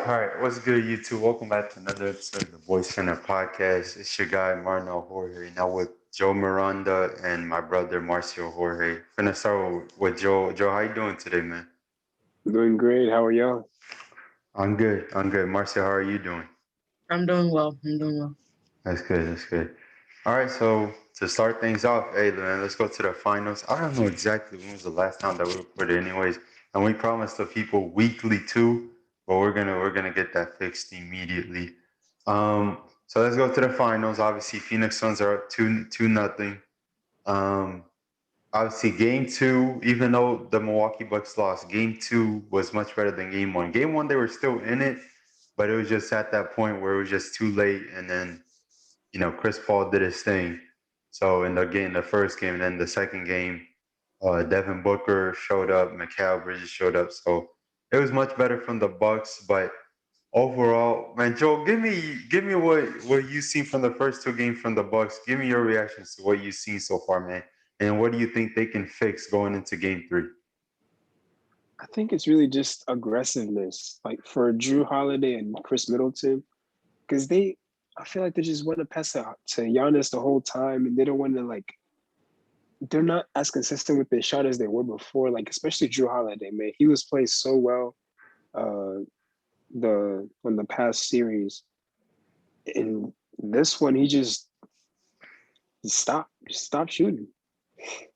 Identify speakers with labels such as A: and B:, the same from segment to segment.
A: All right, what's good, YouTube? Welcome back to another episode of the Voice Center podcast. It's your guy, Marno Jorge, now with Joe Miranda and my brother, Marcio Jorge. Gonna start with Joe. Joe, how you doing today, man?
B: Doing great. How are y'all?
A: I'm good. I'm good. Marcio, how are you doing?
C: I'm doing well. I'm doing well.
A: That's good. That's good. All right, so to start things off, hey, man, let's go to the finals. I don't know exactly when was the last time that we recorded, anyways, and we promised the people weekly too, but we're gonna get that fixed immediately. So let's go to the finals. Obviously, Phoenix Suns are up two nothing. Um, Obviously, game two, even though the Milwaukee Bucks lost, game two was much better than game one. Game one, they were still in it, but it was just at that point where it was just too late, and then Chris Paul did his thing. So in the game, the first game, and then the second game, Devin Booker showed up, Mikal Bridges showed up. So it was much better from the Bucks. But overall, man, Joe, give me what you seen from the first two games from the Bucks. Give me your reactions to what you've seen so far, man. And what do you think they can fix going into game three?
B: I think it's really just aggressiveness, like for Drew Holiday and Chris Middleton, because I feel like they just want to pass it to Giannis the whole time, and they don't want to they're not as consistent with their shot as they were before. Like especially Drew Holiday, man, he was playing so well, uh, the on the past series, and this one he stopped shooting.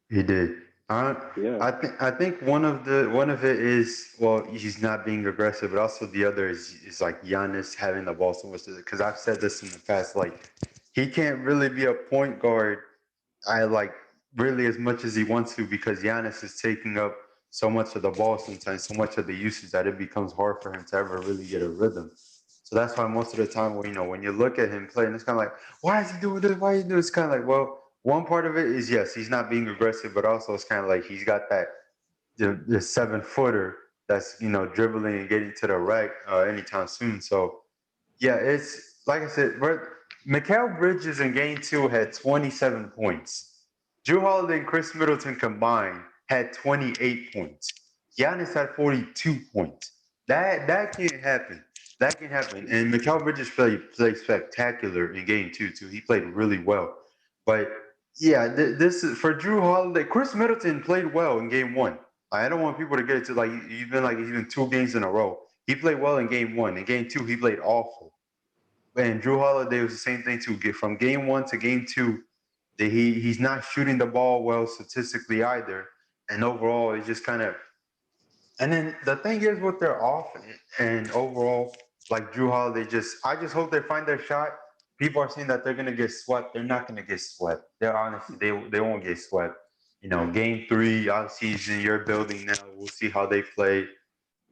A: He did. Uh,
B: Yeah,
A: I think one of it is, well, he's not being aggressive, but also the other is like Giannis having the ball so much. Because I've said this in the past, like he can't really be a point guard. I like really as much as he wants to because Giannis is taking up so much of the ball sometimes, so much of the usage that it becomes hard for him to ever really get a rhythm. So that's why most of the time, when you look at him playing, it's kind of like, why is he doing this? Why is he doing this? Kind of like, well, one part of it is yes, he's not being aggressive, but also it's kind of like he's got that the 7 footer that's dribbling and getting to the rack anytime soon. So yeah, it's like I said, but Mikal Bridges in game two had 27 points. Drew Holiday and Chris Middleton combined had 28 points. Giannis had 42 points. That can't happen. That can happen. And Mikal Bridges played spectacular in game two too. He played really well. But yeah, this is for Drew Holiday. Chris Middleton played well in game one. I don't want people to get it to he's been 2 games in a row. He played well in game one. In game two, he played awful. And Drew Holiday was the same thing too. Get from game one to game two, that he's not shooting the ball well statistically either. And overall, it's just kind of. And then the thing is with their offense and overall, like Drew Holiday, I just hope they find their shot. People are saying that they're gonna get swept. They're not gonna get swept. They're honestly they won't get swept. Game three, obviously, is in your building now. We'll see how they play.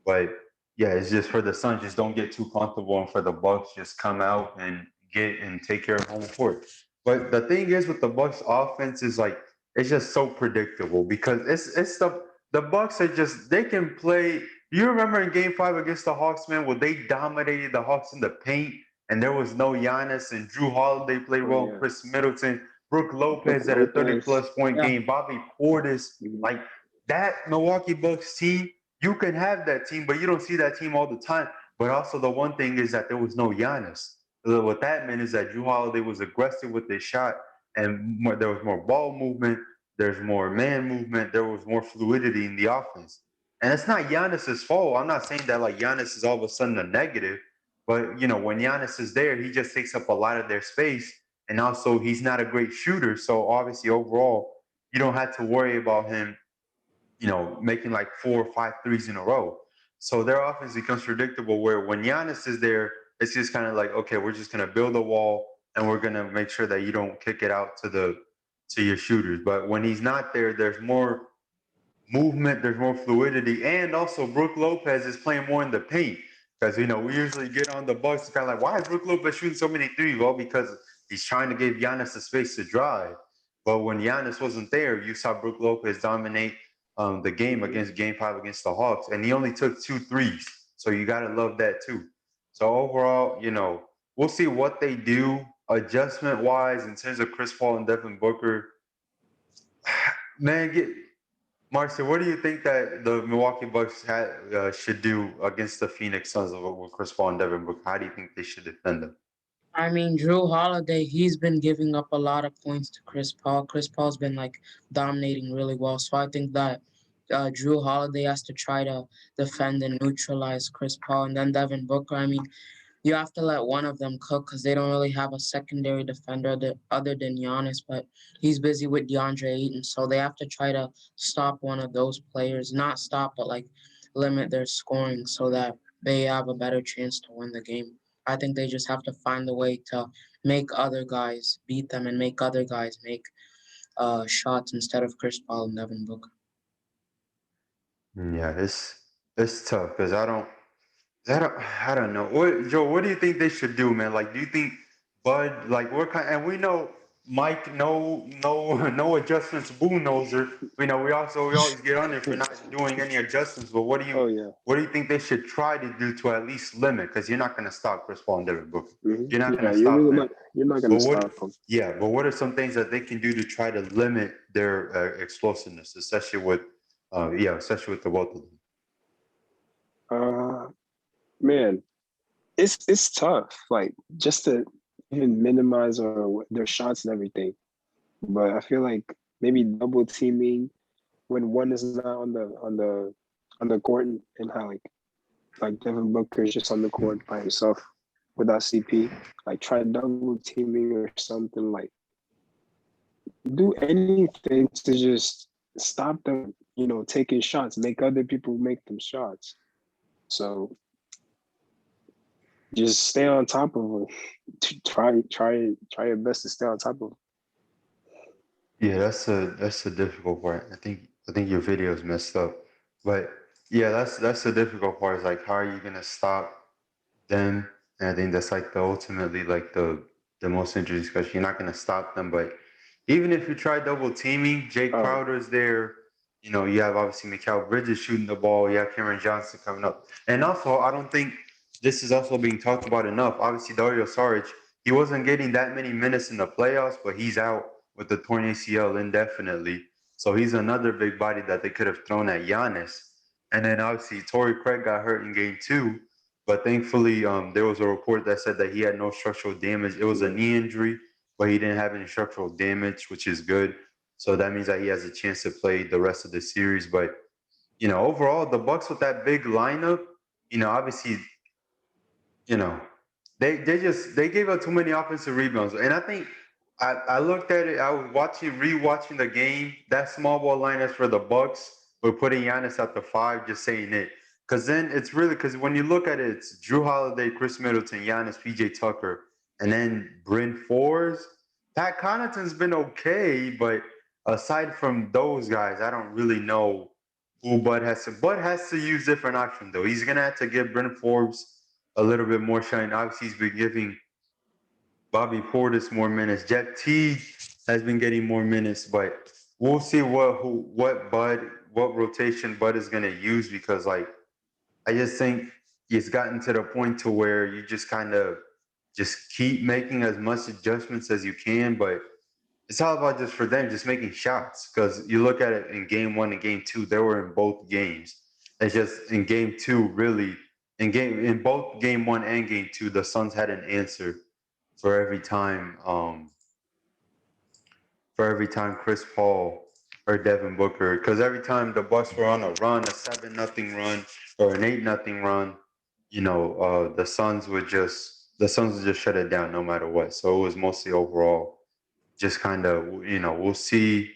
A: But yeah, it's just for the Suns, just don't get too comfortable, and for the Bucks, just come out and get and take care of home court. But the thing is with the Bucks offense is like it's just so predictable because it's the Bucks are just they can play. You remember in Game Five against the Hawks, man, where they dominated the Hawks in the paint, and there was no Giannis, and Drew Holiday played
B: oh
A: well,
B: yeah,
A: Chris Middleton, Brooke
B: Brook
A: Lopez at a 30
B: Lopez.
A: plus point
C: Yeah.
A: game, Bobby Portis,
B: Mhm.
A: like that Milwaukee Bucks team. You can have that team, but you don't see that team all the time. But also the one thing is that there was no Giannis. So what that meant is that Drew Holiday was aggressive with his shot, and there was more ball movement. There's more man movement. There was more fluidity in the offense. And it's not Giannis's fault. I'm not saying that like Giannis is all of a sudden a negative, but when Giannis is there, he just takes up a lot of their space, and also he's not a great shooter. So obviously overall, you don't have to worry about him making like 4 or 5 threes in a row. So their offense becomes predictable where when Giannis is there, it's just kind of like, okay, we're just gonna build a wall and we're gonna make sure that you don't kick it out to your shooters. But when he's not there, there's more movement, there's more fluidity, and also Brooke Lopez is playing more in the paint. Because we usually get on the Bucks kind of like, why is Brooke Lopez shooting so many threes? Well, because he's trying to give Giannis the space to drive. But when Giannis wasn't there, you saw Brooke Lopez dominate the game
B: Mhm.
A: against Game Five against the Hawks, and he only took 2 threes. So you gotta love that too. So overall, we'll see what they do adjustment wise in terms of Chris Paul and Devin Booker. Man, Marcia, what do you think that the Milwaukee Bucks should do against the Phoenix Suns with Chris Paul and Devin Booker? How do you think they should defend them?
C: I mean, Drew Holiday, he's been giving up a lot of points to Chris Paul. Chris Paul's been like dominating really well. So I think that Drew Holiday has to try to defend and neutralize Chris Paul. And then Devin Booker, I mean, you have to let one of them cook because they don't really have a secondary defender other than Giannis, but he's busy with DeAndre Ayton. So they have to try to stop one of those players. Not stop, but like limit their scoring so that they have a better chance to win the game. I think they just have to find a way to make other guys beat them and make other guys make shots instead of Chris Paul and Devin Booker.
A: Yeah, it's tough because I don't know. What Joe? What do you think they should do, man? Like, do you think Bud? Like, what kind? And we know Mike, no adjustments, bullnozer. We always get on there for not doing any adjustments. But
B: Oh yeah.
A: what do you think they should try to do to at least limit? Because you're not going to stop Chris Paul and Devin Booker. You're not going
B: Yeah,
A: to stop them.
B: you're not gonna
A: But what?
B: stop them.
A: Yeah, but what are some things that they can do to try to limit their explosiveness, especially with the both of them?
B: Uh, man, it's tough. Like just to even minimize their shots and everything. But I feel like maybe double teaming when one is not on the court and how like Devin Booker is just on the court by himself without CP. Like try double teaming or something, like do anything to just stop them, taking shots, make other people make them shots. So just stay on top of them. Try your best to stay on top of them.
A: Yeah, that's a difficult part. I think your video is messed up, but yeah, that's the difficult part. Is like, how are you gonna stop them? And I think that's like the ultimately like the most interesting question. You're not gonna stop them, but even if you try double teaming, Jay Crowder's there. You have obviously Mikal Bridges shooting the ball. You have Cameron Johnson coming up, and also I don't think this is also being talked about enough. Obviously, Dario Saric, he wasn't getting that many minutes in the playoffs, but he's out with the torn ACL indefinitely. So he's another big body that they could have thrown at Giannis. And then obviously Torrey Craig got hurt in game two, but thankfully there was a report that said that he had no structural damage. It was a knee injury, but he didn't have any structural damage, which is good. So that means that he has a chance to play the rest of the series. But overall, the Bucks with that big lineup, obviously, you know, they gave up too many offensive rebounds, and I think I looked at it. I was rewatching the game. That small ball lineup for the Bucks, we're putting Giannis at the five, just saying it. Because then it's really because when you look at it, it's Drew Holiday, Chris Middleton, Giannis, PJ Tucker, and then Bryn Forbes. Pat Connaughton's been okay, but aside from those guys, I don't really know who Bud has to. Bud has to use different options though. He's gonna have to give Bryn Forbes a little bit more shine. Obviously, he's been giving Bobby Portis more minutes. Jeff Teague has been getting more minutes, but we'll see what rotation Bud is gonna use because like I just think it's gotten to the point to where you just kind of just keep making as much adjustments as you can, but it's all about just for them just making shots because you look at it in game one and game two, they were in both games. It's just in game two, really in both game one and game two, the Suns had an answer for every time Chris Paul or Devin Booker, because every time the Bucks were on a run, a 7-0 run or an 8-0 run, the Suns would just shut it down no matter what. So it was mostly overall just kind of we'll see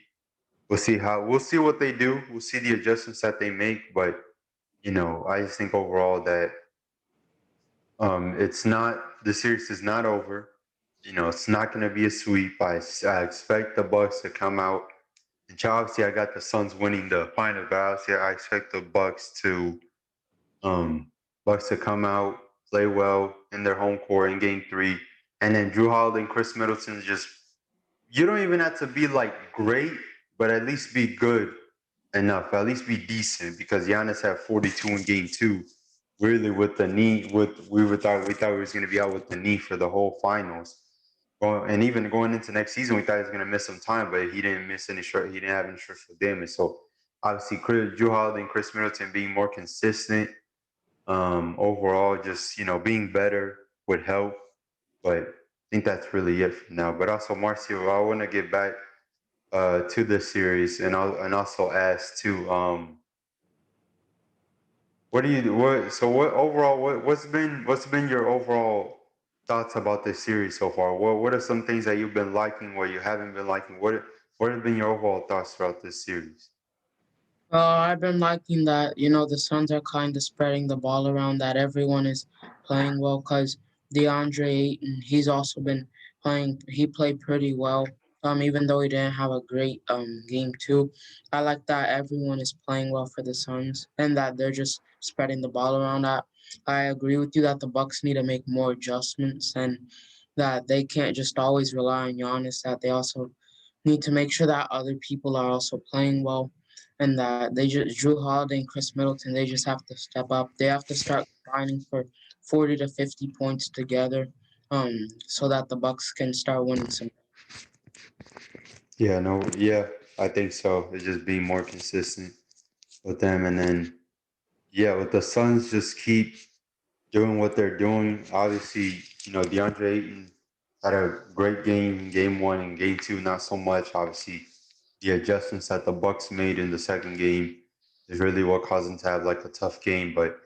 A: what they do. We'll see the adjustments that they make, but I just think overall that it's not the series is not over. It's not going to be a sweep. I expect the Bucks to come out. And obviously, I got the Suns winning the final. But obviously, I expect the Bucks to come out, play well in their home court in Game 3, and then Drew Holiday and Chris Middleton just. You don't even have to be like great, but at least be good enough. At least be decent because Giannis had 42 in Game 2. Really, with the knee, we thought he was going to be out with the knee for the whole finals. Well, and even going into next season, we thought he was going to miss some time, but he didn't miss any short. He didn't have any structural damage. So obviously Drew Holiday and Chris Middleton being more consistent. Overall, just being better would help. But I think that's really it for now. But also, Marcio, I want to get back to the series, and also ask too. What do you what? So what overall? What's been your overall thoughts about this series so far? What are some things that you've been liking, what you haven't been liking? What have been your overall thoughts throughout this series?
C: I've been liking that, the Suns are kind of spreading the ball around, that everyone is playing well because DeAndre Ayton, he's also been playing, he played pretty well. Even though he didn't have a great game too. I like that everyone is playing well for the Suns and that they're just spreading the ball around. I agree with you that the Bucks need to make more adjustments and that they can't just always rely on Giannis, that they also need to make sure that other people are also playing well and that they just Drew Holiday and Chris Middleton, they just have to step up. They have to start combining for 40 to 50 points together, so that the Bucks can start winning some.
A: Yeah, no, yeah, I think so. It's just being more consistent with them, and then yeah, with the Suns, just keep doing what they're doing. Obviously, DeAndre Ayton had a great game in game one and game two, not so much. Obviously, the adjustments that the Bucks made in the second game is really what caused them to have like a tough game. But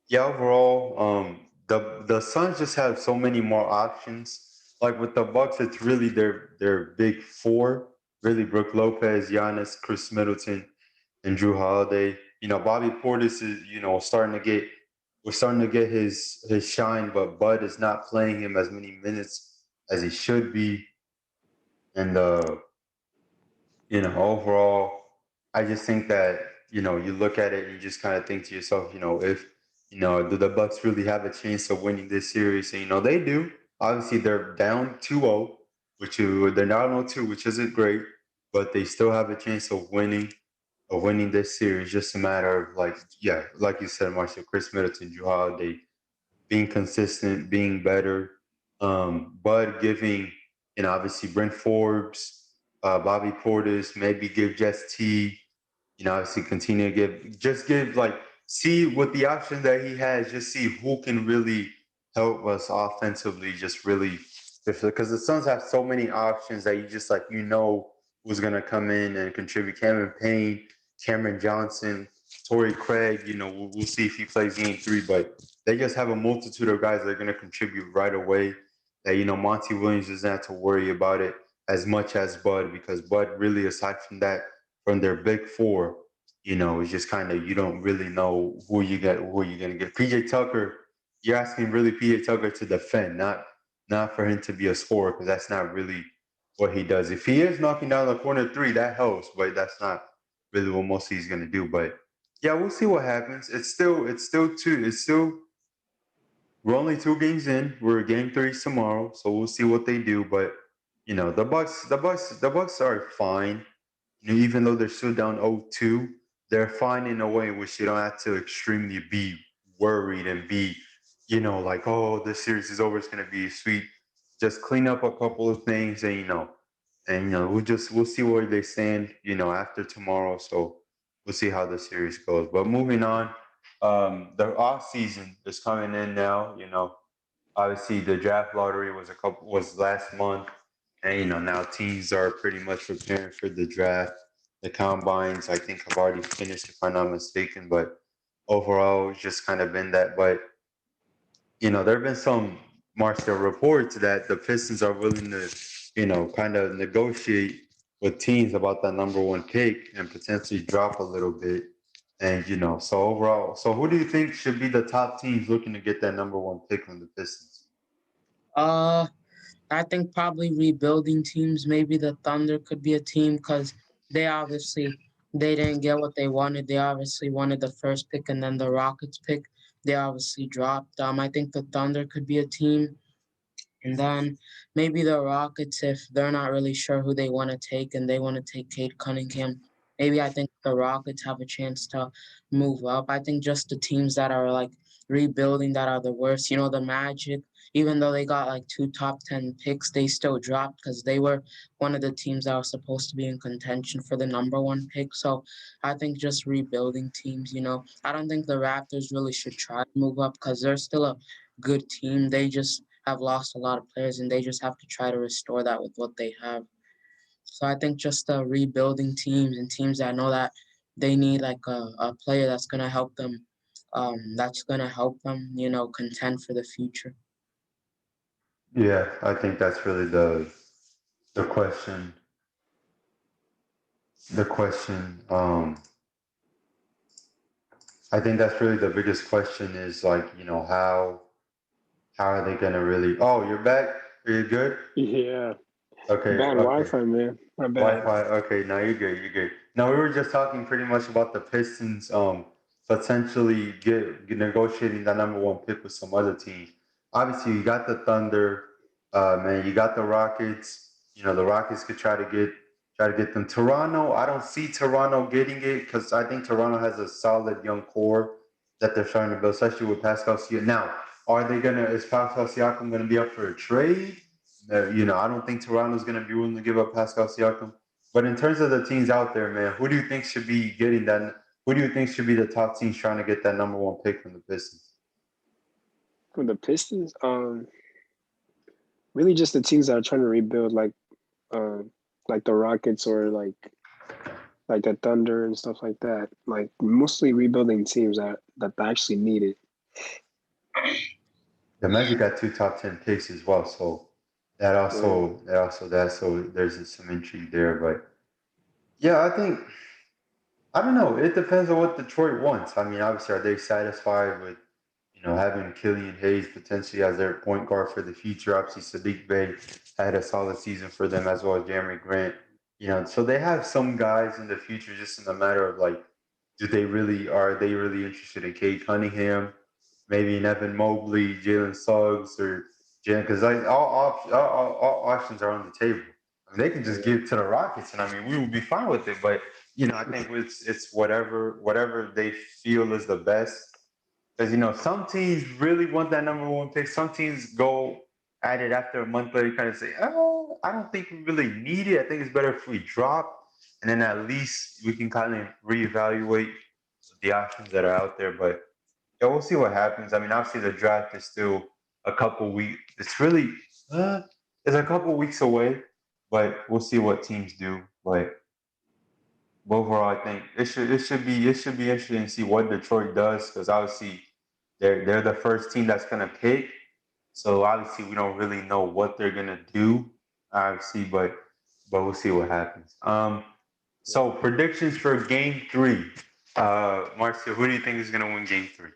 A: yeah, overall, the Suns just have so many more options. Like with the Bucks, it's really their big four. Really, Brook Lopez, Giannis, Chris Middleton, and Drew Holiday. Bobby Portis is starting to get we're starting to get his shine, but Bud is not playing him as many minutes as he should be. And overall, I just think that, you look at it and you just kind of think to yourself, if, do the Bucks really have a chance of winning this series? And, they do. Obviously, they're down 2-0, they're now 0-2, which isn't great, but they still have a chance of winning this series. Just a matter of like, yeah, like you said, Marshall, Chris Middleton, Drew Holiday, being consistent, being better. Bud giving, obviously Brent Forbes, Bobby Portis, maybe give Jess T, obviously continue to just give like, see with the option that he has, just see who can really help us offensively, just really, because the Suns have so many options that you just like, who's going to come in and contribute. Cameron Payne, Cameron Johnson, Torrey Craig, we'll see if he plays game three, but they just have a multitude of guys that are going to contribute right away. That Monty Williams doesn't have to worry about it as much as Bud, because Bud really, aside from that, from their big four, it's just kind of, you don't really know who you're gonna get. PJ Tucker, you're asking really PJ Tucker to defend, not for him to be a scorer, because that's not really what he does. If he is knocking down the corner three, that helps, but that's not really what most of he's gonna do. But yeah, we'll see what happens. It's still we're only two games in. We're game three tomorrow, so we'll see what they do. But the Bucks are fine. Even though they're still down 0-2, they're fine in a way in which you don't have to extremely be worried and be, like, oh, this series is over. It's gonna be sweet. Just clean up a couple of things, and we'll see where they stand, after tomorrow. So we'll see how the series goes. But moving on, the off season is coming in now. Obviously the draft lottery was last month, and now teams are pretty much preparing for the draft. The combines, I think, have already finished, if I'm not mistaken. But overall, it's just kind of been that. But there have been some Martial reports that the Pistons are willing to, kind of negotiate with teams about that number one pick and potentially drop a little bit. And so overall, so who do you think should be the top teams looking to get that number one pick from the Pistons?
C: Uh, I think probably rebuilding teams. Maybe the Thunder could be a team because they didn't get what they wanted. They obviously wanted the first pick and then the Rockets pick. They obviously dropped. I think the Thunder could be a team. And then maybe the Rockets, if they're not really sure who they want to take and they want to take Cade Cunningham, maybe I think the Rockets have a chance to move up. I think just the teams that are like rebuilding that are the worst. You know, the Magic, even though they got like 2 top 10 picks, they still dropped because they were one of the teams that was supposed to be in contention for the #1 pick. So I think just rebuilding teams, I don't think the Raptors really should try to move up because they're still a good team. They just have lost a lot of players and they just have to try to restore that with what they have. So I think just rebuilding teams and teams that know that they need like a player that's gonna help them, contend for the future.
A: Yeah, I think that's really the question. The question. I think that's really the biggest question is like, how are they gonna really? Oh, you're back. Are you good?
B: Yeah.
A: Okay.
B: Bad
A: Okay.
B: Wi-Fi, man. My bad.
A: Wi-Fi. Okay, now you're good. You're good. Now we were just talking pretty much about the Pistons potentially negotiating that #1 pick with some other teams. Obviously, you got the Thunder, man. You got the Rockets. The Rockets could try to get them. Toronto, I don't see Toronto getting it because I think Toronto has a solid young core that they're trying to build, especially with Pascal Siakam. Now, is Pascal Siakam gonna be up for a trade? I don't think Toronto's going to be willing to give up Pascal Siakam. But in terms of the teams out there, man, who do you think should be getting that? Who do you think should be the top teams trying to get that #1 pick from the Pistons?
B: For the Pistons, really just the teams that are trying to rebuild, like the Rockets or like the Thunder and stuff like that. Like mostly rebuilding teams that actually need it.
A: The Magic got 2 top 10 picks as well, so there's some intrigue there. But yeah, I don't know. It depends on what Detroit wants. I mean, obviously, are they satisfied with having Killian Hayes potentially as their point guard for the future? Obviously, Sadiq Bey had a solid season for them as well as Jeremy Grant. So they have some guys in the future, just in a matter of like, are they really interested in Cade Cunningham, maybe in Evan Mobley, Jalen Suggs, or Jalen? Because like all options are on the table. I mean, they can just give it to the Rockets, and I mean, we would be fine with it. But I think it's whatever they feel is the best. Because some teams really want that #1 pick. Some teams go at it after a month later, kind of say, "Oh, I don't think we really need it. I think it's better if we drop, and then at least we can kind of reevaluate the options that are out there." But yeah, we'll see what happens. I mean, obviously the draft is still a couple weeks. It's a couple weeks away, but we'll see what teams do. But overall, I think it should be interesting to see what Detroit does because obviously they're the first team that's gonna pick. So obviously we don't really know what they're gonna do, obviously, but we'll see what happens. So predictions for Game 3. Marcio, who do you think is gonna win Game 3?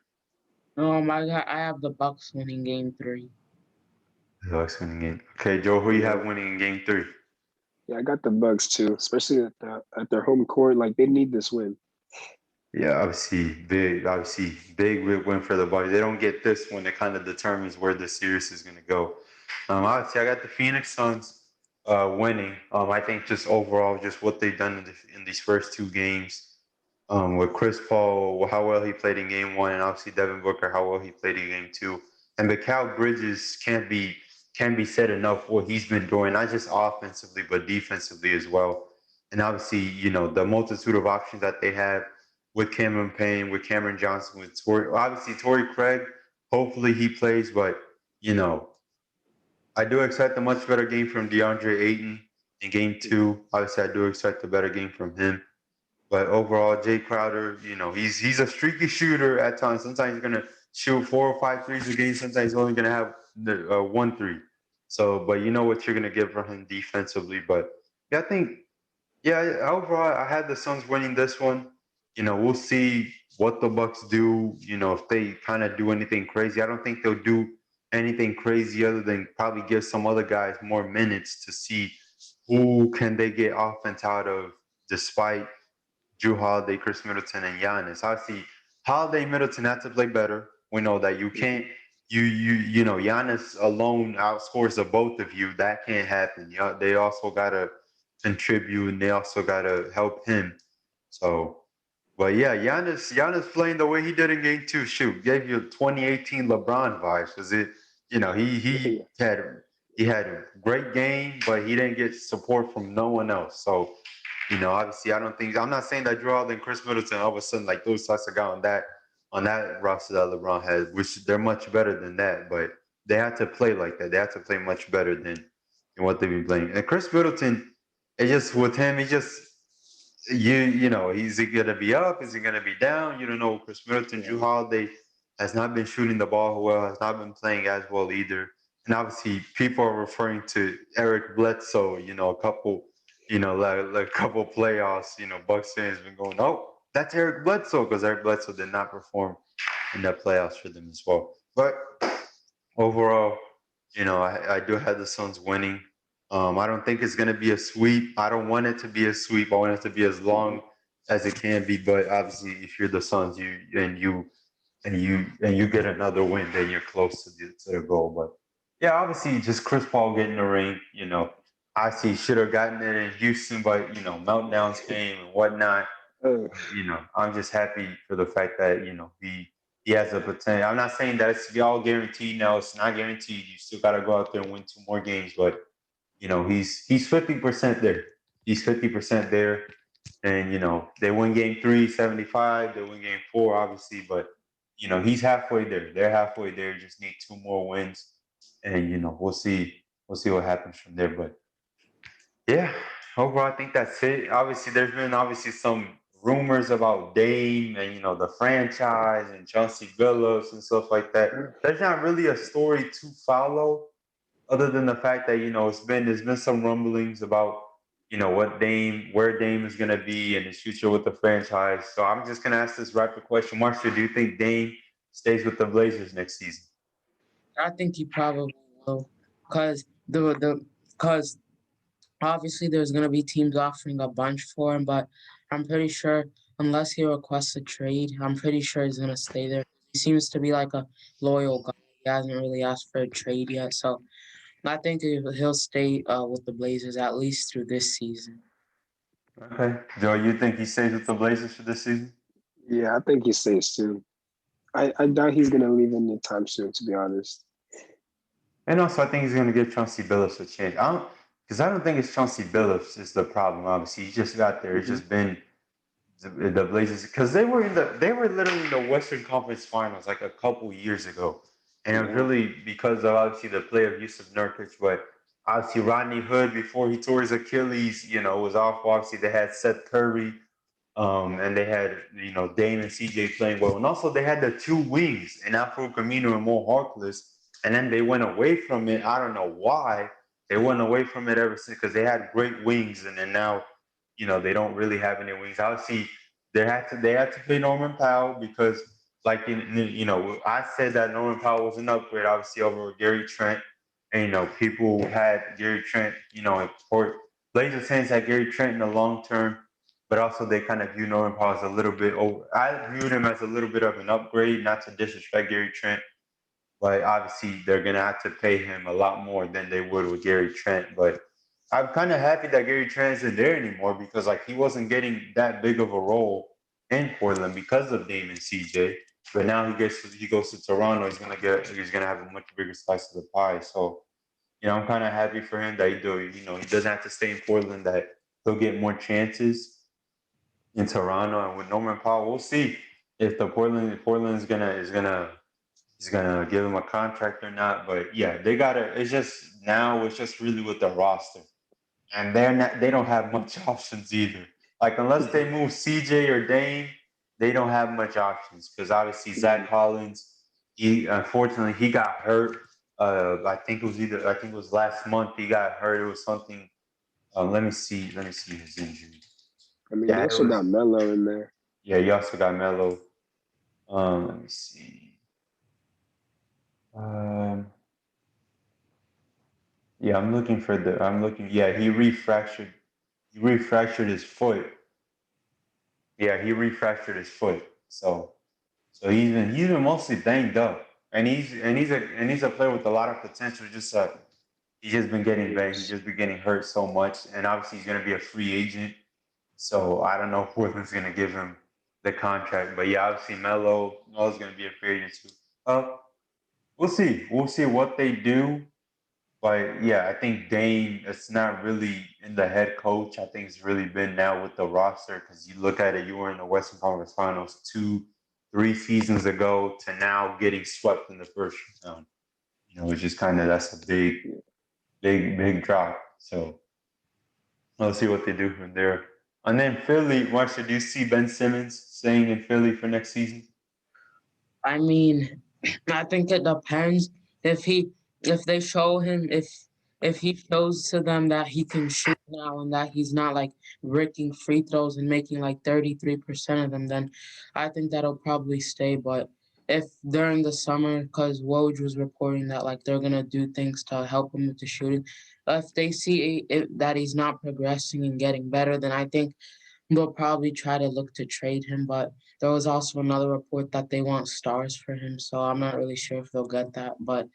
C: I have the Bucks winning Game 3.
A: The Bucks winning game. Okay, Joe, who you
B: Yeah.
A: have winning in Game 3?
B: Yeah, I got the Bucks too, especially at their home court. Like they need this win.
A: Yeah, big win for the Bucks. They don't get this one, it kind of determines where the series is going to go. Obviously, I got the Phoenix Suns winning. I think just overall, just what they've done in these first 2 games, with Chris Paul, how well he played in Game 1, and obviously Devin Booker, how well he played in Game 2, and Mikal Bridges can't be said enough what he's been doing, not just offensively but defensively as well. And obviously, the multitude of options that they have with Cameron Payne, with Cameron Johnson, with Torrey Craig. Hopefully he plays, but you know, I do expect a much better game from DeAndre Ayton in Game 2. Obviously, I do expect a better game from him. But overall, Jay Crowder, he's a streaky shooter at times. Sometimes he's gonna shoot 4 or 5 threes a game. Sometimes he's only gonna have the 1 3. So, but you know what you're gonna get from him defensively. But yeah, I think overall, I had the Suns winning this one. We'll see what the Bucks do. If they kind of do anything crazy, I don't think they'll do anything crazy other than probably give some other guys more minutes to see who can they get offense out of, despite Drew Holiday, Chris Middleton, and Giannis. Obviously, Holiday, Middleton have to play better. We know that you can't. Giannis alone outscores the both of you. That can't happen. They also gotta contribute and they also gotta help him. So But yeah, Giannis playing the way he did in Game Two. Shoot, gave you 2018 LeBron vibes. Cause it, he
B: Yeah.
A: had a great game, but he didn't get support from no one else. So obviously, I'm not saying that Drew Holiday and Chris Middleton all of a sudden like those types of guys on that roster that LeBron has, which they're much better than that. But they had to play like that. They had to play much better than what they've been playing. And Chris Middleton, it just with him, he just is he gonna be up? Is he gonna be down? You don't know. Chris Middleton,
B: Yeah.
A: Drew Holiday has not been shooting the ball well, has not been playing as well either. And obviously, people are referring to Eric Bledsoe. A couple, like a couple playoffs. Bucks fans been going, oh, that's Eric Bledsoe because Eric Bledsoe did not perform in the playoffs for them as well. But overall, I do have the Suns winning. I don't think it's going to be a sweep. I don't want it to be a sweep. I want it to be as long as it can be. But obviously, if you're the Suns, you get another win, then you're close to the goal. But yeah, obviously, just Chris Paul getting the ring. I see should have gotten it in Houston, but meltdowns came and whatnot.
B: Uh,
A: I'm just happy for the fact that he has a potential. I'm not saying that it's all guaranteed. No, it's not guaranteed. You still got to go out there and win two more games, but he's 50% there. He's 50% there, and they win game three, 75. They win game four, obviously, but he's halfway there. They're halfway there. Just need two more wins, and we'll see. We'll see what happens from there. But yeah, overall, I think that's it. Obviously, there's been obviously some rumors about Dame and the franchise and Chauncey Billups and stuff like that. There's not really a story to follow, other than the fact that there's been some rumblings about where Dame is gonna be and his future with the franchise. So I'm just gonna ask this rapid question, Marshall. Do you think Dame stays with the Blazers next season?
C: I think he probably will, cause cause obviously there's gonna be teams offering a bunch for him, but I'm pretty sure unless he requests a trade, I'm pretty sure he's gonna stay there. He seems to be like a loyal guy. He hasn't really asked for a trade yet, so I think he'll stay with the Blazers at least through this season.
A: Okay, Joe, you think he stays with the Blazers for this season?
B: yeah, I think he stays too. I doubt he's gonna leave anytime soon, to be honest.
A: And also, I think he's going to give Chauncey Billups a chance. Because I don't think it's Chauncey Billups is the problem. Obviously, he just got there. It's
B: Hmm.
A: just been the Blazers because they were literally in the Western Conference Finals like a couple years ago, and it was
B: Yeah.
A: really because of obviously the play of Yusuf Nurkic, but obviously Rodney Hood before he tore his Achilles, was off. Obviously, they had Seth Curry, and they had Dame and CJ playing well, and also they had the two wings, and Afro Camino and Mo Harkless, and then they went away from it. I don't know why they went away from it ever since because they had great wings, and then now they don't really have any wings. Obviously, they had to play Norman Powell because like I said that Norman Powell was an upgrade obviously over Gary Trent, and people had Gary Trent, for Blazers fans had Gary Trent in the long term, but also they kind of view Norman Powell as a little bit over. I viewed him as a little bit of an upgrade, not to disrespect Gary Trent, but obviously they're gonna have to pay him a lot more than they would with Gary Trent. But I'm kind of happy that Gary Trent isn't there anymore because like he wasn't getting that big of a role in Portland because of Dame and CJ. But now he goes to Toronto. He's gonna have a much bigger slice of the pie. So I'm kind of happy for him that he doesn't have to stay in Portland. That he'll get more chances in Toronto and with Norman Powell. We'll see if Portland is gonna give him a contract or not. But yeah, they gotta. It's just really with the roster, and they don't have much options either. Like unless they move CJ or Dame, they don't have much options because obviously Zach Collins, he unfortunately he got hurt. I think it was last month he got hurt. It was something. Let me see his injury.
B: I mean, they
A: Yeah, it
B: also got
A: was.
B: Melo in there.
A: Yeah, you also got Melo. Let me see. Um, yeah, I'm looking for the. I'm looking. Yeah, he refractured. He refractured his foot. Yeah, he refractured his foot. So he's been mostly banged up, and he's a player with a lot of potential. He's just been getting banged. He's
B: Yes.
A: just been getting hurt so much, and obviously he's going to be a free agent. So I don't know if Portland's going to give him the contract. But yeah, obviously Melo's going to be a free agent too. Uh, we'll see. We'll see what they do. But yeah, I think Dane, it's not really in the head coach. I think it's really been now with the roster because you look at it, you were in the Western Conference Finals 3 seasons ago to now getting swept in the first round. It's just kind of that's a big, big, big drop. So we'll see what they do from there. And then Philly, Marcia, do you see Ben Simmons staying in Philly for next season?
C: I mean, I think it depends if he if they show him if he shows to them that he can shoot now and that he's not like breaking free throws and making like 33% of them, then I think that'll probably stay. But if during the summer, because Woj was reporting that like they're gonna do things to help him with the shooting, if they see that he's not progressing and getting better, then I think they'll probably try to look to trade him. But there was also another report that they want stars for him, so I'm not really sure if they'll get that. But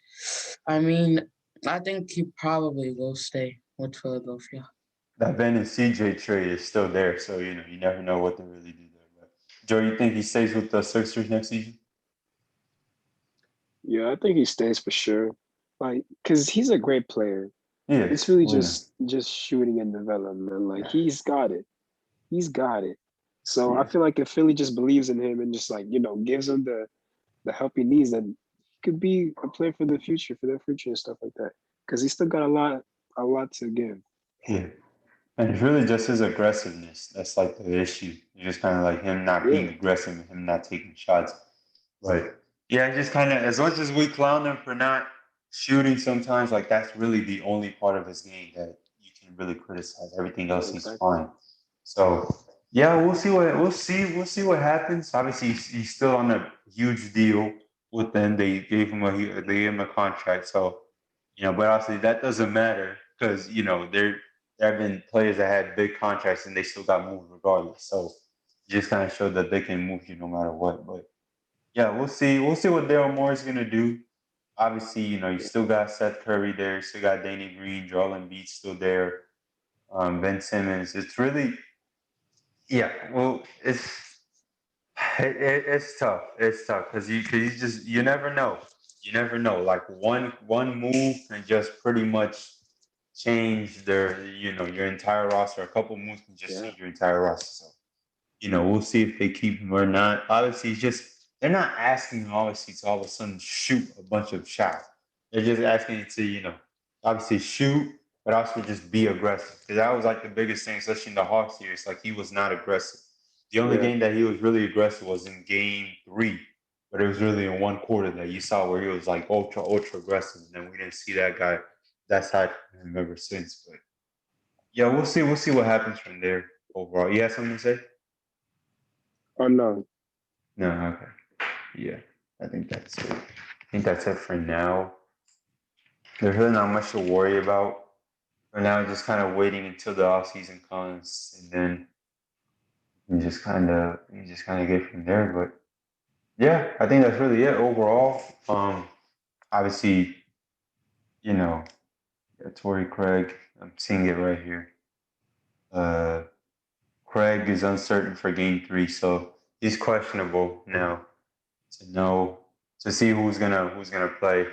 C: I mean, I think he probably will stay with Philadelphia.
A: That Ben and CJ trade is still there, so you never know what they really do there. But Joe, you think he stays with the Sixers next season?
B: Yeah, I think he stays for sure. Like, cause he's a great player.
A: Yeah,
B: It's really
A: we know.
B: just shooting and development. Like he's got it. He's got it. So I
A: Yeah.
B: feel like if Philly just believes in him and just like, gives him the help he needs, then he could be a player for the future, for their future and stuff like that. Because he's still got a lot to give.
A: Yeah. And it's really just his aggressiveness that's like the issue. It's just kind of like him not being
B: Yeah,
A: aggressive and him not taking shots. But yeah, just kind of as much as we clown him for not shooting sometimes, like that's really the only part of his game that you can really criticize. Everything else he's
B: exactly.
A: fine. So yeah, we'll see what happens. Obviously, he's still on a huge deal with them. They gave him a contract. So but obviously that doesn't matter because there have been players that had big contracts and they still got moved regardless. So it just kind of showed that they can move you no matter what. But yeah, we'll see. We'll see what Daryl Morey's gonna do. Obviously, you still got Seth Curry there, you still got Danny Green, Joel Embiid's still there, Ben Simmons. It's really, yeah. Well, it's tough. It's tough because you never know. You never know. Like one move can just pretty much change your entire roster. A couple moves can just
B: Yeah.
A: change your entire roster. So we'll see if they keep him or not. Obviously, it's just they're not asking him obviously to all of a sudden shoot a bunch of shots. They're just asking you to obviously shoot, but also just be aggressive. Because that was like the biggest thing, especially in the Hawks series. Like he was not aggressive. The only
B: Yeah.
A: game that he was really aggressive was in Game 3, but it was really in one quarter that you saw where he was like ultra ultra aggressive, and then we didn't see that guy that side from him ever since. But yeah, we'll see. We'll see what happens from there overall. You have something to say?
B: Oh no.
A: No, okay. Yeah, I think that's it. I think that's it for now. There's really not much to worry about. For now, just kind of waiting until the off season comes, and then you just kind of get from there. But yeah, I think that's really it overall. Obviously, you know, Torrey Craig. I'm seeing it right here. Uh, Craig is uncertain for Game 3, so he's questionable now to know to see who's gonna play.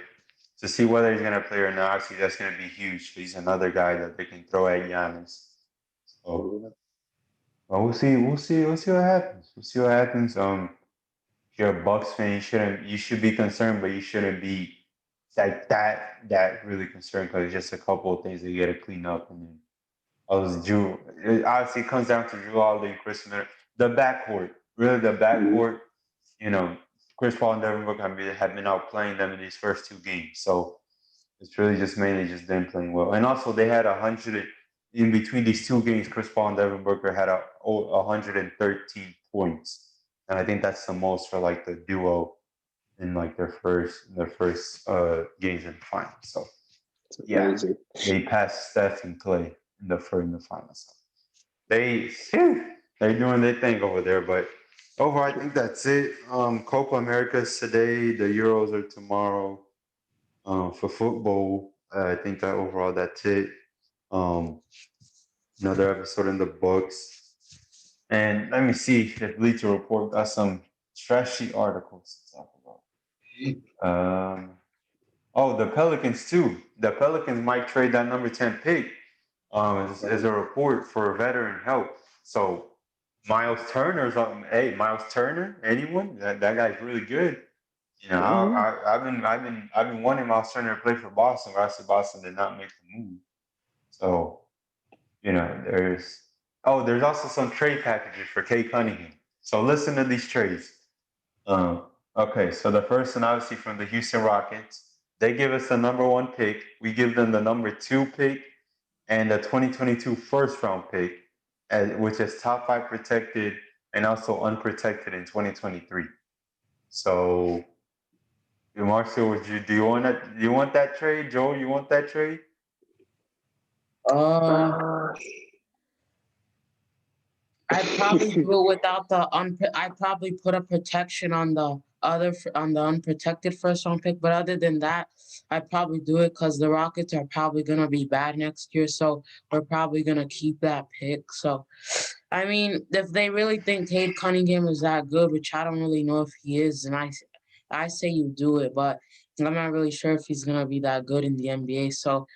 A: To see whether he's gonna play or not, obviously that's gonna be huge. He's another guy that they can throw at Giannis. So,
B: Yeah.
A: well, we'll see what happens. We'll see what happens. If you're a Bucks fan, you should be concerned, but you shouldn't be like that really concerned because it's just a couple of things that you got to clean up. And then I was Drew. It obviously comes down to Drew Holiday and Chris Middleton. The backcourt, really the
B: Mhm.
A: backcourt. You know, Chris Paul and Devin Booker have been outplaying them in these first 2 games. So it's really just mainly just them playing well. And also they had 100 in between these 2 games. Chris Paul and Devin Booker had 113 points, and I think that's the most for like the duo in like their first games in the finals. So
B: It's
A: yeah,
B: amazing.
A: they passed Steph and Clay in the finals. So they're doing their thing over there. But overall, I think that's it. Copa America's today. The Euros are tomorrow. For football, I think that overall that's it. Um, Another episode in the books. And let me see if Bleacher Report got some trashy articles to talk about. Oh, the Pelicans too. The Pelicans might trade that number 10 pick as a report for veteran help. So Miles Turner's on. Hey, Miles Turner. Anyone? That guy's really good. You know,
B: Mhm.
A: I've been wanting Miles Turner to play for Boston, but I said Boston did not make the move. So you know, there's also some trade packages for Kay Cunningham. So listen to these trades. Um, okay, so the first one obviously from the Houston Rockets. They give us the number one pick. We give them the number two pick and the 2022 first round pick, which is top five protected and also unprotected in 2023. So, Marcel, do you want that? Do you want that trade, Joe? You want that trade?
C: Um,
B: Uh,
C: I'd probably do it without the I'd probably put a protection on the on the unprotected first round pick. But other than that, I'd probably do it because the Rockets are probably gonna be bad next year, so we're probably gonna keep that pick. So, I mean, if they really think Cade Cunningham is that good, which I don't really know if he is, and I say you do it, but I'm not really sure if he's gonna be that good in the NBA. So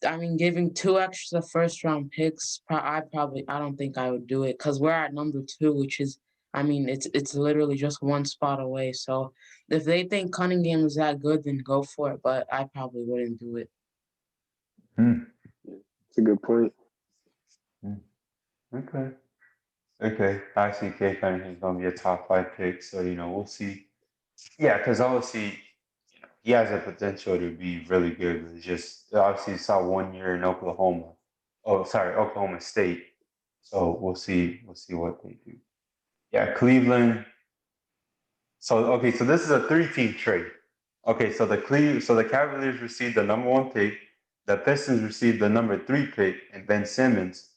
C: I mean, giving two extra first round picks, I don't think I would do it because we're at number two, which is, I mean, it's literally just one spot away. So if they think Cunningham is that good, then go for it. But I probably wouldn't do it.
A: Hmm.
B: it's a good point.
A: Hmm. Okay. Okay. I see Kay Cunningham's going to be a top five pick. So, we'll see. Yeah, because obviously, he has the potential to be really good. It's just, obviously, he saw 1 year in Oklahoma. Oh, sorry, Oklahoma State. So we'll see. We'll see what they do. Yeah, Cleveland. So, okay, so this is a three-team trade. Okay, so the Cavaliers received the number one pick. The Pistons received the number three pick and Ben Simmons.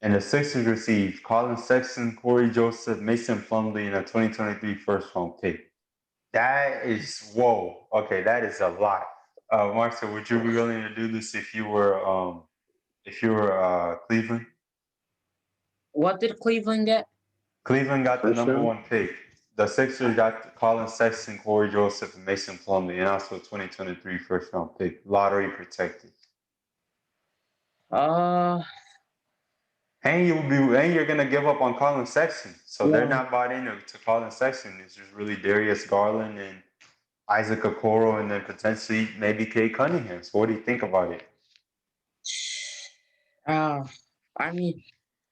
A: And the Sixers received Colin Sexton, Corey Joseph, Mason Plumlee, and a 2023 first round pick. That is whoa. Okay, that is a lot. Marcel, would you be willing to do this if you were Cleveland?
C: What did Cleveland get?
A: Cleveland got the
B: First
A: number
B: round.
A: one pick. The Sixers got Colin Sexton, Corey Joseph, and Mason Plumlee, and also a 2023 first round pick, lottery protected.
C: Uh,
A: And you're gonna give up on Colin Sexton. So they're
C: yeah.
A: not bought into to Colin Sexton. It's just really Darius Garland and Isaac Okoro, and then potentially maybe Kay Cunningham. So what do you think about it?
C: Uh, I mean,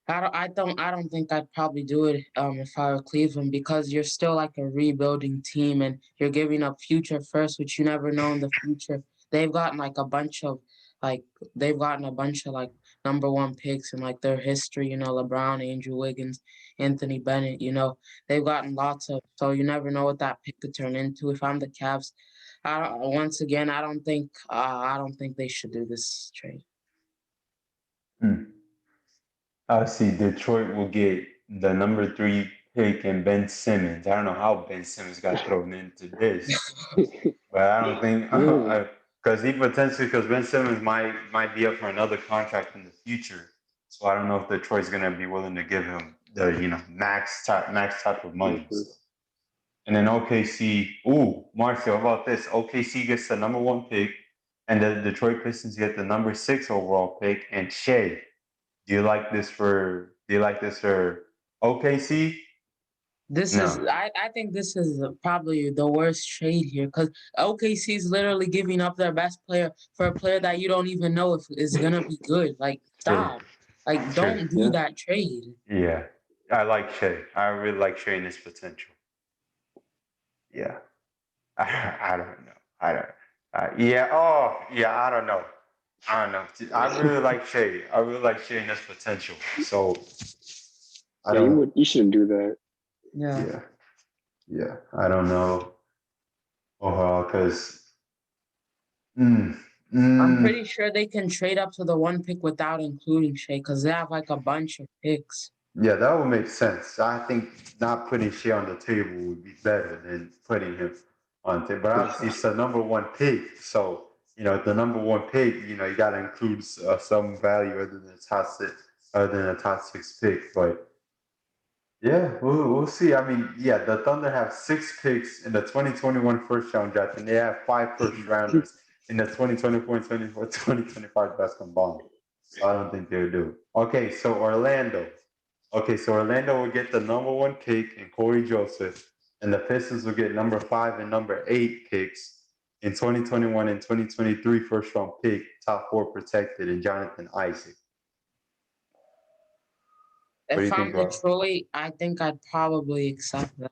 C: I don't think I'd probably do it if I were Cleveland because you're still like a rebuilding team and you're giving up future first, which you never know in the future. They've gotten like a bunch of like they've gotten a bunch of like number one picks in like their history, LeBron, Andrew Wiggins, Anthony Bennett, they've gotten lots of so you never know what that pick could turn into. If I'm the Cavs, once again I don't think they should do this trade.
A: Hmm. See, Detroit will get the number three pick and Ben Simmons. I don't know how Ben Simmons got thrown into this, but I don't think
B: Mm.
A: because Ben Simmons might be up for another contract in the future. So I don't know if Detroit's gonna be willing to give him the max type of money.
B: Mhm.
A: So. And then OKC, ooh, Marcio, how about this? OKC gets the number one pick, and the Detroit Pistons get the number six overall pick. And Shay, do you like this for OKC? No.
C: I think this is probably the worst trade here because OKC is literally giving up their best player for a player that you don't even know if is gonna be good. Like,
A: True.
C: stop. Like,
A: True.
C: don't do
B: Yeah.
C: that trade.
A: Yeah. I like Shay. I really like Shay and his potential. Yeah. I don't know. I don't. Yeah. Oh, yeah. I don't know. I don't know. I really like Shay. I really like Shay and his potential. So I
B: Yeah, you
A: don't.
B: would. You shouldn't do that.
C: Yeah.
A: Yeah. Yeah. I don't know overall because. Mm,
C: I'm
A: mm,
C: pretty sure they can trade up to the one pick without including Shea because they have like a bunch of picks.
A: yeah, that would make sense. I think not putting Shea on the table would be better than putting him on the table. But
B: For
A: obviously,
B: sure.
A: it's the number one pick. So, the number one pick, you got to include some value other than the top six pick. But Yeah, we'll see. I mean, yeah, the Thunder have 6 picks in the 2021 first round draft, and they have five first rounders in the 2024 and 2025 draft combined. So I don't think they'll do it. Okay, so Orlando. Okay, so Orlando will get the number one pick in Corey Joseph, and the Pistons will get number five and number eight picks in 2021 and 2023 first round pick, top four protected, in Jonathan Isaac. What do
C: If
A: you
C: I'm
A: think,
C: Detroit, I think I'd probably accept that.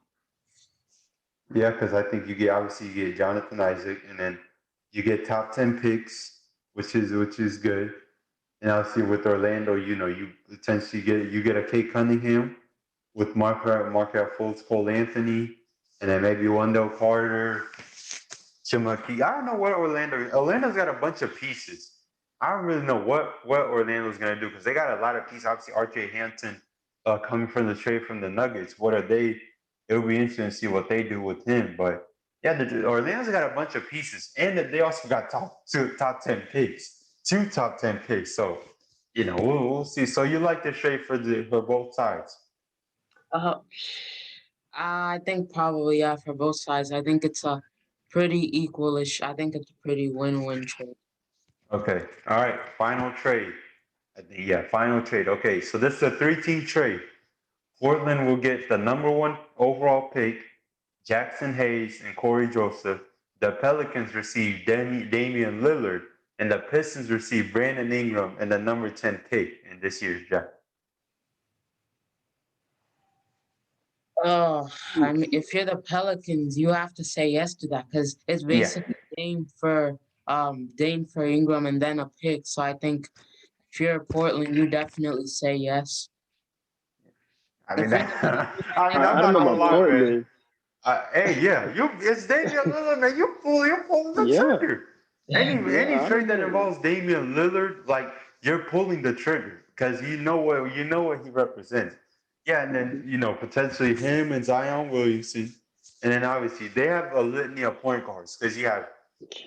A: Yeah, because I think you get obviously you get Jonathan Isaac, and then you get top 10 picks, which is good. And obviously with Orlando, you potentially get a Kate Cunningham with Markel Fultz, Cole Anthony, and then maybe Wendell Carter, Chimaki. I don't know what Orlando's got a bunch of pieces. I don't really know what Orlando's gonna do because they got a lot of pieces. Obviously, RJ Hampton coming from the trade from the Nuggets. What are they? It'll be interesting to see what they do with him. But yeah, Orlando's got a bunch of pieces, and they also got top 10 picks, two top 10 picks. So we'll see. So you like the trade for both sides?
C: Uh, I think probably, yeah, for both sides. I think it's a pretty equalish. I think it's a pretty win-win trade.
A: Okay. All right. Final trade. I think, yeah, final trade. Okay, so this is a three-team trade. Portland will get the number one overall pick, Jackson Hayes and Corey Joseph. The Pelicans receive Damian Lillard, and the Pistons receive Brandon Ingram and the number 10 pick in this year's draft.
C: Oh, I mean, if you're the Pelicans, you have to say yes to that because it's
A: Yeah,
C: basically Dame for Ingram and then a pick. So I think if you're Portland, you definitely say yes.
A: I mean,
C: If you're
B: I
A: I'm
B: don't
A: not
B: know
A: gonna
B: about
A: lie, man.
B: Portland.
A: Hey, yeah, it's Damian Lillard, man. You're pulling the
B: Yeah,
A: trigger. Any
B: yeah, I
A: trade
B: don't
A: that
B: know.
A: involves Damian Lillard, like you're pulling the trigger because you know what he represents. Yeah, and then potentially him and Zion Williamson, and then obviously they have a litany of point guards because you have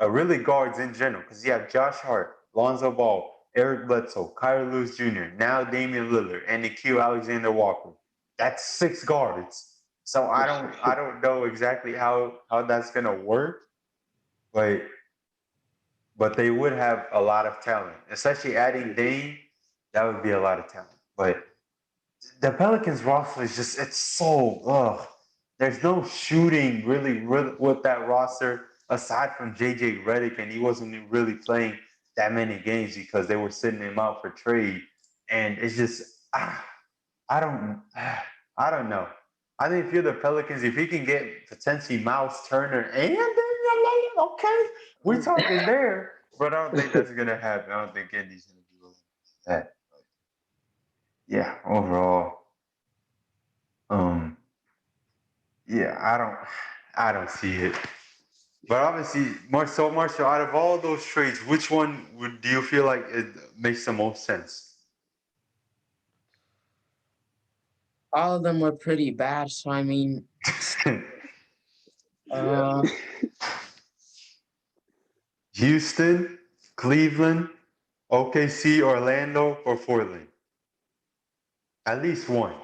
A: really guards in general because you have Josh Hart, Lonzo Ball, Eric Bledsoe, Kyrie Lewis Jr., now Damian Lillard, and Nikhil Alexander Walker. That's six guards. So I don't know exactly how that's gonna work, but they would have a lot of talent, especially adding Dame. That would be a lot of talent. But the Pelicans roster is just it's so ugh. There's no shooting really with that roster aside from JJ Redick, and he wasn't really playing that many games because they were sitting him out for trade. And it's just I don't I don't know. I think if you're the Pelicans, if you can get potentially Miles Turner and Damian Lillard, okay, we're talking there. But I don't think that's gonna happen. I don't think Indy's gonna be willing to do that. But yeah, overall, um, yeah, I don't see it. But obviously, Marshall, out of all those trades, which one do you feel like it makes the most sense?
C: all of them were pretty bad. So I mean, uh,
A: Houston, Cleveland, OKC, Orlando, or Portland? At least one.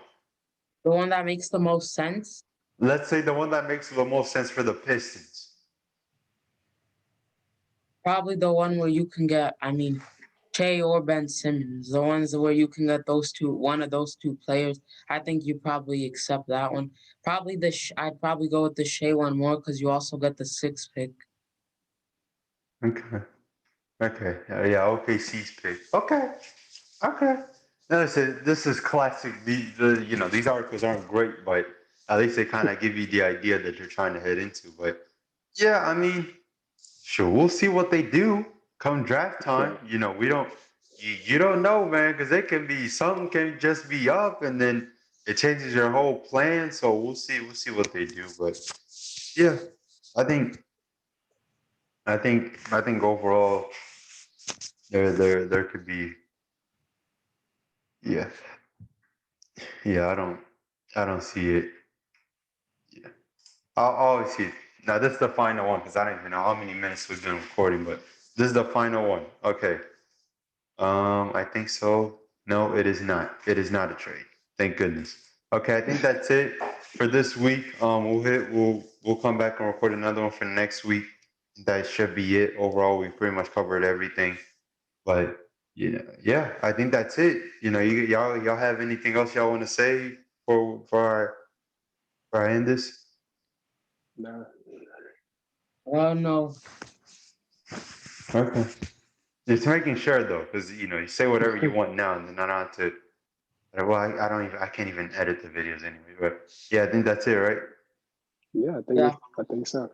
C: the one that makes the most sense,
A: Let's say the one that makes the most sense for the Pistons.
C: probably the one where you can get. I mean, Shea or Ben Simmons, the ones where you can get those two, one of those two players. I think you probably accept that one. Probably I'd probably go with the Shea one more because you also get the sixth pick.
A: Okay. Okay. Yeah, OKC's pick. Okay. Okay. Now this is classic. These articles aren't great, but at least they kind of give you the idea that you're trying to head into. But yeah, I mean, sure, we'll see what they do come draft time. We don't, you don't know, man, because they can be something can just be up, and then it changes your whole plan. So we'll see what they do. But yeah, I think, I think overall there could be, yeah, yeah. I don't see it. Yeah, I'll always see it. Now this is the final one because I don't even know how many minutes we've been recording, but this is the final one. Okay. I think so. No, it is not. It is not a trade. Thank goodness. Okay, I think that's it for this week. We'll come back and record another one for next week. That should be it. Overall, we pretty much covered everything. But yeah, I think that's it. Y'all have anything else y'all want to say for our end this?
B: Nah.
C: No.
A: Okay. Just making sure though, because you say whatever you want now, and then not on to. Well, I can't even edit the videos anyway. But yeah, I think that's it, right?
B: Yeah,
C: Yeah.
B: I think so.